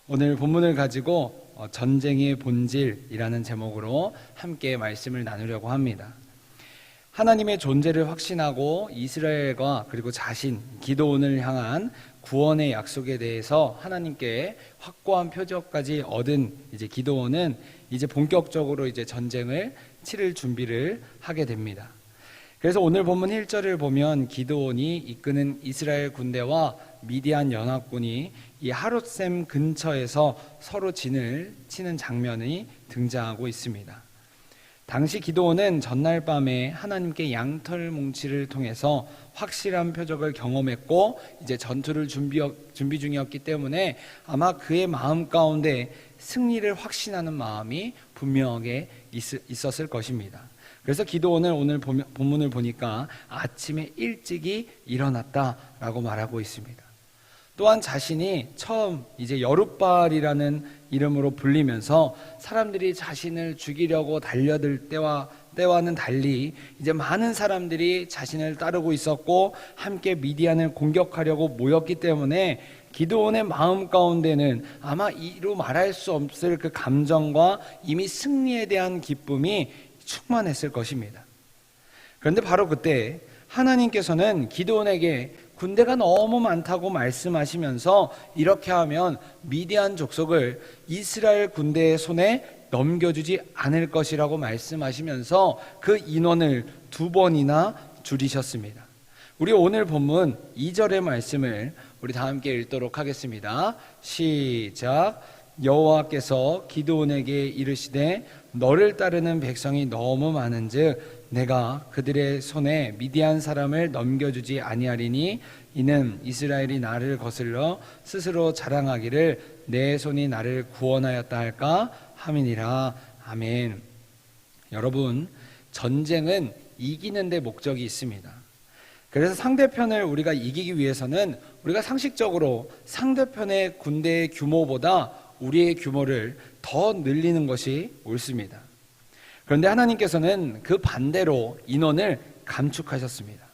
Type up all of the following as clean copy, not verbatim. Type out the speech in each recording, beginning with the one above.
오늘 본문을 가지고 전쟁의 본질이라는 제목으로 함께 말씀을 나누려고 합니다. 하나님의 존재를 확신하고 이스라엘과 그리고 자신 기드온을 향한 구원의 약속에 대해서 하나님께 확고한 표적까지 얻은 이제 기드온은 이제 본격적으로 이제 전쟁을 치를 준비를 하게 됩니다. 그래서 오늘 본문 1절을 보면 기드온이 이끄는 이스라엘 군대와 미디안 연합군이 이 하롯셈 근처에서 서로 진을 치는 장면이 등장하고 있습니다. 당시 기드온은 전날 밤에 하나님께 양털 뭉치를 통해서 확실한 표적을 경험했고 이제 전투를 준비 중이었기 때문에 아마 그의 마음 가운데 승리를 확신하는 마음이 분명하게 있었을 것입니다. 그래서 기드온은 오늘 본문을 보니까 아침에 일찍이 일어났다라고 말하고 있습니다. 또한 자신이 처음 이제 여룻발이라는 이름으로 불리면서 사람들이 자신을 죽이려고 달려들 때와는 달리 이제 많은 사람들이 자신을 따르고 있었고 함께 미디안을 공격하려고 모였기 때문에 기드온의 마음 가운데는 아마 이루 말할 수 없을 그 감정과 이미 승리에 대한 기쁨이 충만했을 것입니다. 그런데 바로 그때 하나님께서는 기드온에게 군대가 너무 많다고 말씀하시면서 이렇게 하면 미디안 족속을 이스라엘 군대의 손에 넘겨주지 않을 것이라고 말씀하시면서 그 인원을 2번이나 줄이셨습니다. 우리 오늘 본문 2절의 말씀을 우리 다 함께 읽도록 하겠습니다. 시작. 여호와께서 기드온에게 이르시되 너를 따르는 백성이 너무 많은즉 내가 그들의 손에 미디안 사람을 넘겨주지 아니하리니 이는 이스라엘이 나를 거슬러 스스로 자랑하기를 내 손이 나를 구원하였다 할까 함이니라. 아멘. 여러분, 전쟁은 이기는 데 목적이 있습니다. 그래서 상대편을 우리가 이기기 위해서는 우리가 상식적으로 상대편의 군대의 규모보다 우리의 규모를 더 늘리는 것이 옳습니다. 그런데 하나님께서는 그 반대로 인원을 감축하셨습니다.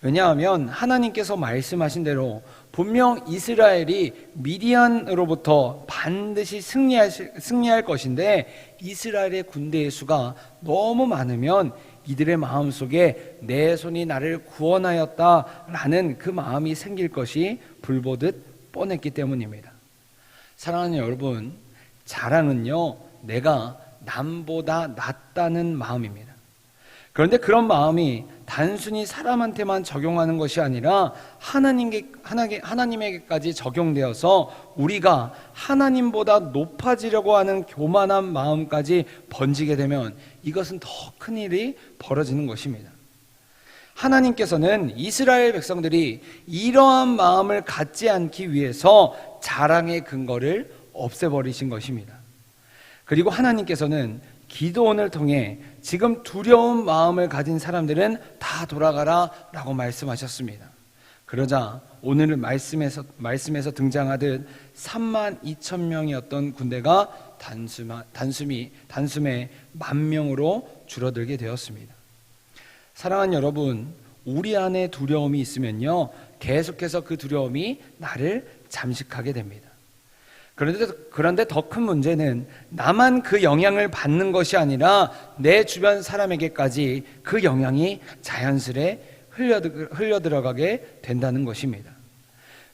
왜냐하면 하나님께서 말씀하신 대로 분명 이스라엘이 미디안으로부터 반드시 승리할 것인데 이스라엘의 군대의 수가 너무 많으면 이들의 마음속에 내 손이 나를 구원하였다라는 그 마음이 생길 것이 불보듯 뻔했기 때문입니다. 사랑하는 여러분, 자랑은요, 내가 남보다 낫다는 마음입니다. 그런데 그런 마음이 단순히 사람한테만 적용하는 것이 아니라 하나님에게까지 적용되어서 우리가 하나님보다 높아지려고 하는 교만한 마음까지 번지게 되면 이것은 더 큰 일이 벌어지는 것입니다. 하나님께서는 이스라엘 백성들이 이러한 마음을 갖지 않기 위해서 자랑의 근거를 없애버리신 것입니다. 그리고 하나님께서는 기드온을 통해 지금 두려운 마음을 가진 사람들은 다 돌아가라 라고 말씀하셨습니다. 그러자 오늘 말씀에서 등장하듯 32,000명이었던 군대가 단숨에 10,000명으로 줄어들게 되었습니다. 사랑하는 여러분, 우리 안에 두려움이 있으면요, 계속해서 그 두려움이 나를 잠식하게 됩니다. 그런데 더 큰 문제는 나만 그 영향을 받는 것이 아니라 내 주변 사람에게까지 그 영향이 자연스레 흘려들어가게 된다는 것입니다.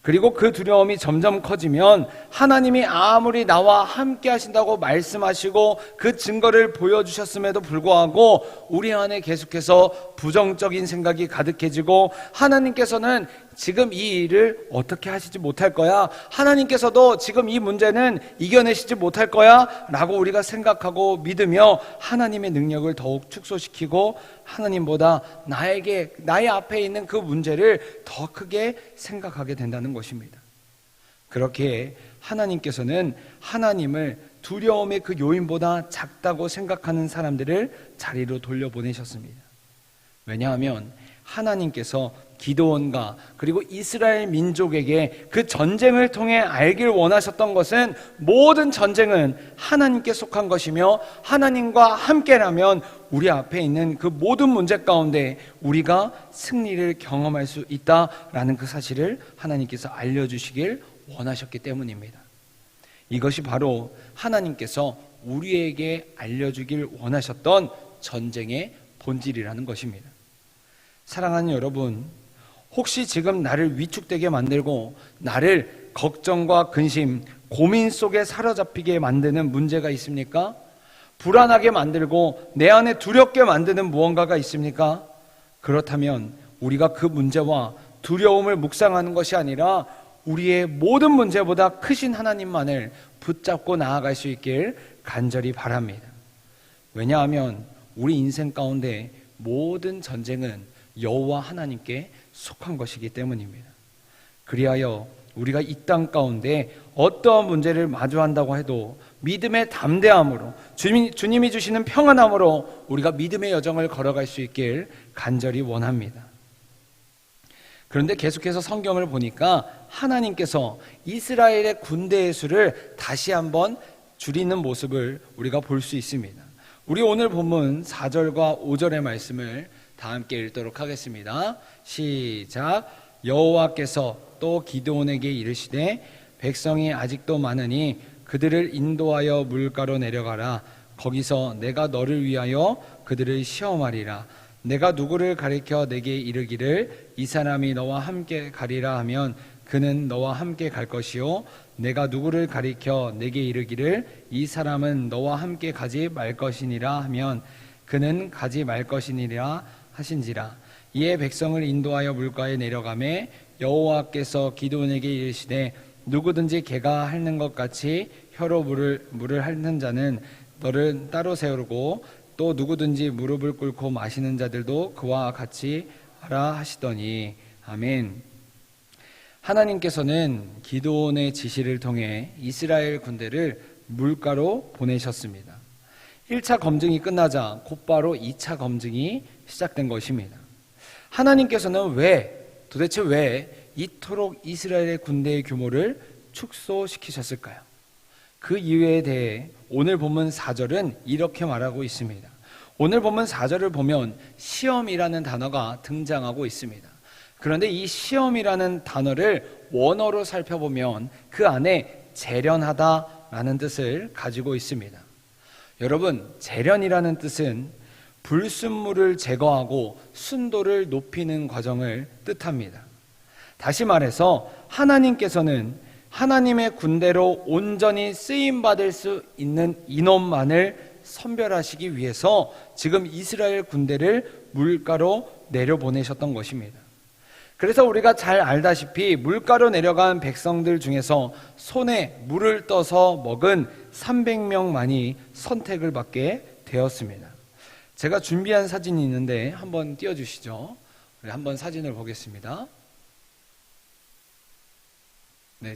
그리고 그 두려움이 점점 커지면 하나님이 아무리 나와 함께 하신다고 말씀하시고 그 증거를 보여주셨음에도 불구하고 우리 안에 계속해서 부정적인 생각이 가득해지고 하나님께서는 지금 이 일을 어떻게 하시지 못할 거야? 하나님께서도 지금 이 문제는 이겨내시지 못할 거야? 라고 우리가 생각하고 믿으며 하나님의 능력을 더욱 축소시키고 하나님보다 나의 앞에 있는 그 문제를 더 크게 생각하게 된다는 것입니다. 그렇게 하나님께서는 하나님을 두려움의 그 요인보다 작다고 생각하는 사람들을 자리로 돌려보내셨습니다. 왜냐하면 하나님께서 기드온과 그리고 이스라엘 민족에게 그 전쟁을 통해 알길 원하셨던 것은 모든 전쟁은 하나님께 속한 것이며 하나님과 함께라면 우리 앞에 있는 그 모든 문제 가운데 우리가 승리를 경험할 수 있다라는 그 사실을 하나님께서 알려주시길 원하셨기 때문입니다. 이것이 바로 하나님께서 우리에게 알려주길 원하셨던 전쟁의 본질이라는 것입니다. 사랑하는 여러분, 혹시 지금 나를 위축되게 만들고 나를 걱정과 근심, 고민 속에 사로잡히게 만드는 문제가 있습니까? 불안하게 만들고 내 안에 두렵게 만드는 무언가가 있습니까? 그렇다면 우리가 그 문제와 두려움을 묵상하는 것이 아니라 우리의 모든 문제보다 크신 하나님만을 붙잡고 나아갈 수 있길 간절히 바랍니다. 왜냐하면 우리 인생 가운데 모든 전쟁은 여호와 하나님께 속한 것이기 때문입니다. 그리하여 우리가 이 땅 가운데 어떠한 문제를 마주한다고 해도 믿음의 담대함으로 주님이 주시는 평안함으로 우리가 믿음의 여정을 걸어갈 수 있길 간절히 원합니다. 그런데 계속해서 성경을 보니까 하나님께서 이스라엘의 군대의 수를 다시 한번 줄이는 모습을 우리가 볼 수 있습니다. 우리 오늘 본문 4절과 5절의 말씀을 다 함께 읽도록 하겠습니다. 시작. 여호와께서 또 기드온에게 이르시되 백성이 아직도 많으니 그들을 인도하여 물가로 내려가라. 거기서 내가 너를 위하여 그들을 시험하리라. 내가 누구를 가리켜 내게 이르기를 이 사람이 너와 함께 가리라 하면 그는 너와 함께 갈 것이요 내가 누구를 가리켜 내게 이르기를 이 사람은 너와 함께 가지 말 것이니라 하면 그는 가지 말 것이니라 하신지라. 이에 백성을 인도하여 물가에 내려가매 여호와께서 기드온에게 이르시되 누구든지 개가 핥는 것 같이 혀로 물을 핥는 자는 너를 따로 세우고 또 누구든지 무릎을 꿇고 마시는 자들도 그와 같이 하라 하시더니 아멘. 하나님께서는 기드온의 지시를 통해 이스라엘 군대를 물가로 보내셨습니다. 1차 검증이 끝나자 곧바로 2차 검증이 시작된 것입니다. 하나님께서는 도대체 왜 이토록 이스라엘의 군대의 규모를 축소시키셨을까요? 그 이유에 대해 오늘 본문 4절은 이렇게 말하고 있습니다. 오늘 본문 4절을 보면 시험이라는 단어가 등장하고 있습니다. 그런데 이 시험이라는 단어를 원어로 살펴보면 그 안에 재련하다라는 뜻을 가지고 있습니다. 여러분, 재련이라는 뜻은 불순물을 제거하고 순도를 높이는 과정을 뜻합니다. 다시 말해서 하나님께서는 하나님의 군대로 온전히 쓰임받을 수 있는 인원만을 선별하시기 위해서 지금 이스라엘 군대를 물가로 내려보내셨던 것입니다. 그래서 우리가 잘 알다시피 물가로 내려간 백성들 중에서 손에 물을 떠서 먹은 300명만이 선택을 받게 되었습니다. 제가 준비한 사진이 있는데 한번 띄워주시죠. 우리 한번 사진을 보겠습니다.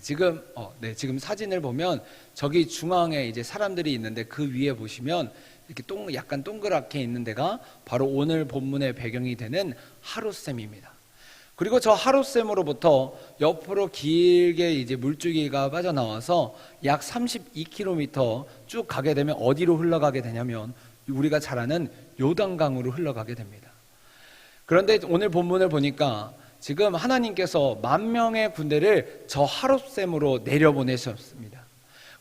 지금 사진을 보면 저기 중앙에 이제 사람들이 있는데 그 위에 보시면 이렇게 약간 동그랗게 있는 데가 바로 오늘 본문의 배경이 되는 하룻샘입니다. 그리고 저 하룻샘으로부터 옆으로 길게 이제 물줄기가 빠져나와서 약 32km 쭉 가게 되면 어디로 흘러가게 되냐면 우리가 잘 아는 요단강으로 흘러가게 됩니다. 그런데 오늘 본문을 보니까 지금 하나님께서 10,000명의 군대를 저 하룻샘으로 내려보내셨습니다.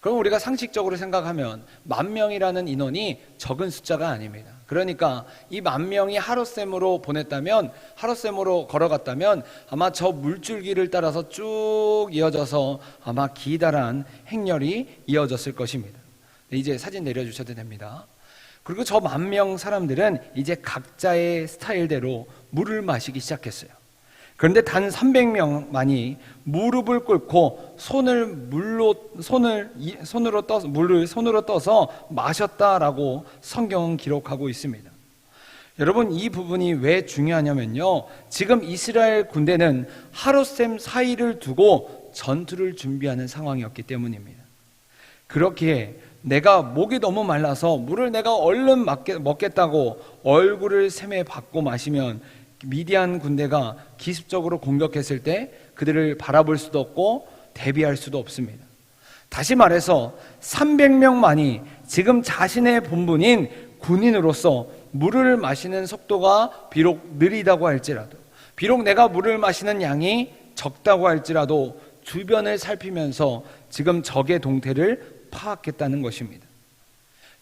그럼 우리가 상식적으로 생각하면 10,000명이라는 인원이 적은 숫자가 아닙니다. 그러니까 이 10,000명이 하룻샘으로 보냈다면, 하룻샘으로 걸어갔다면 아마 저 물줄기를 따라서 쭉 이어져서 아마 기다란 행렬이 이어졌을 것입니다. 이제 사진 내려주셔도 됩니다. 그리고 저 10,000명 사람들은 이제 각자의 스타일대로 물을 마시기 시작했어요. 그런데 단 300명만이 무릎을 꿇고 물을 손으로 떠서 마셨다라고 성경은 기록하고 있습니다. 여러분, 이 부분이 왜 중요하냐면요, 지금 이스라엘 군대는 하룻샘 사이를 두고 전투를 준비하는 상황이었기 때문입니다. 그렇기에 내가 목이 너무 말라서 물을 내가 얼른 먹겠다고 얼굴을 샘에 받고 마시면 미디안 군대가 기습적으로 공격했을 때 그들을 바라볼 수도 없고 대비할 수도 없습니다. 다시 말해서 300명만이 지금 자신의 본분인 군인으로서 물을 마시는 속도가 비록 느리다고 할지라도, 비록 내가 물을 마시는 양이 적다고 할지라도 주변을 살피면서 지금 적의 동태를 파악했다는 것입니다.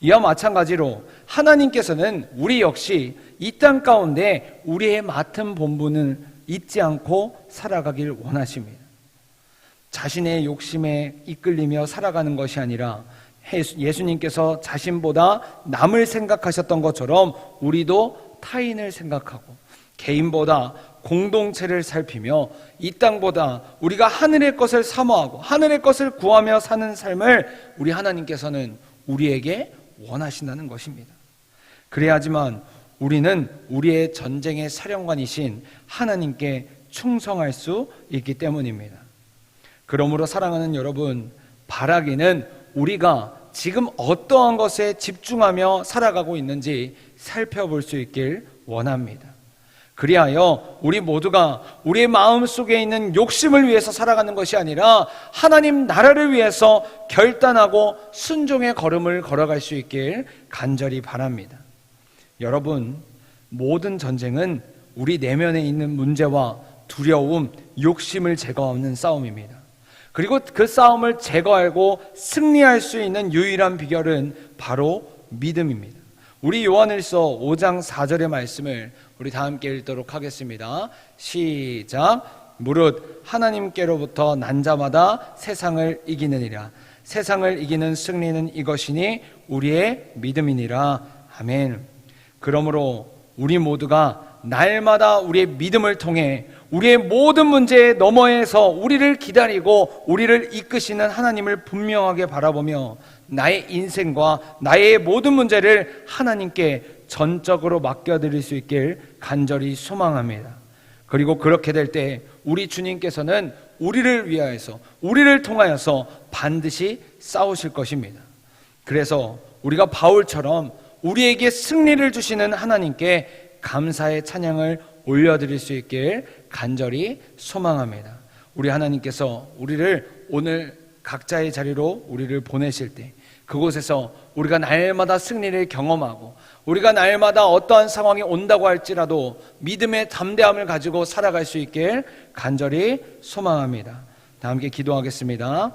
이와 마찬가지로 하나님께서는 우리 역시 이 땅 가운데 우리의 맡은 본분을 잊지 않고 살아가길 원하십니다. 자신의 욕심에 이끌리며 살아가는 것이 아니라 예수님께서 자신보다 남을 생각하셨던 것처럼 우리도 타인을 생각하고 개인보다 공동체를 살피며 이 땅보다 우리가 하늘의 것을 사모하고 하늘의 것을 구하며 사는 삶을 우리 하나님께서는 우리에게 원하신다는 것입니다. 그래야지만 우리는 우리의 전쟁의 사령관이신 하나님께 충성할 수 있기 때문입니다. 그러므로 사랑하는 여러분, 바라기는 우리가 지금 어떠한 것에 집중하며 살아가고 있는지 살펴볼 수 있길 원합니다. 그리하여 우리 모두가 우리의 마음속에 있는 욕심을 위해서 살아가는 것이 아니라 하나님 나라를 위해서 결단하고 순종의 걸음을 걸어갈 수 있길 간절히 바랍니다. 여러분, 모든 전쟁은 우리 내면에 있는 문제와 두려움, 욕심을 제거하는 싸움입니다. 그리고 그 싸움을 제거하고 승리할 수 있는 유일한 비결은 바로 믿음입니다. 우리 요한일서 5장 4절의 말씀을 우리 다 함께 읽도록 하겠습니다. 시작. 무릇 하나님께로부터 난 자마다 세상을 이기느니라. 세상을 이기는 승리는 이것이니 우리의 믿음이니라. 아멘. 그러므로 우리 모두가 날마다 우리의 믿음을 통해 우리의 모든 문제 너머에서 우리를 기다리고 우리를 이끄시는 하나님을 분명하게 바라보며 나의 인생과 나의 모든 문제를 하나님께 전적으로 맡겨드릴 수 있길 간절히 소망합니다. 그리고 그렇게 될 때 우리 주님께서는 우리를 위하여서 우리를 통하여서 반드시 싸우실 것입니다. 그래서 우리가 바울처럼 우리에게 승리를 주시는 하나님께 감사의 찬양을 올려드릴 수 있길 간절히 소망합니다. 우리 하나님께서 우리를 오늘 각자의 자리로 우리를 보내실 때 그곳에서 우리가 날마다 승리를 경험하고 우리가 날마다 어떠한 상황이 온다고 할지라도 믿음의 담대함을 가지고 살아갈 수 있길 간절히 소망합니다. 다 함께 기도하겠습니다.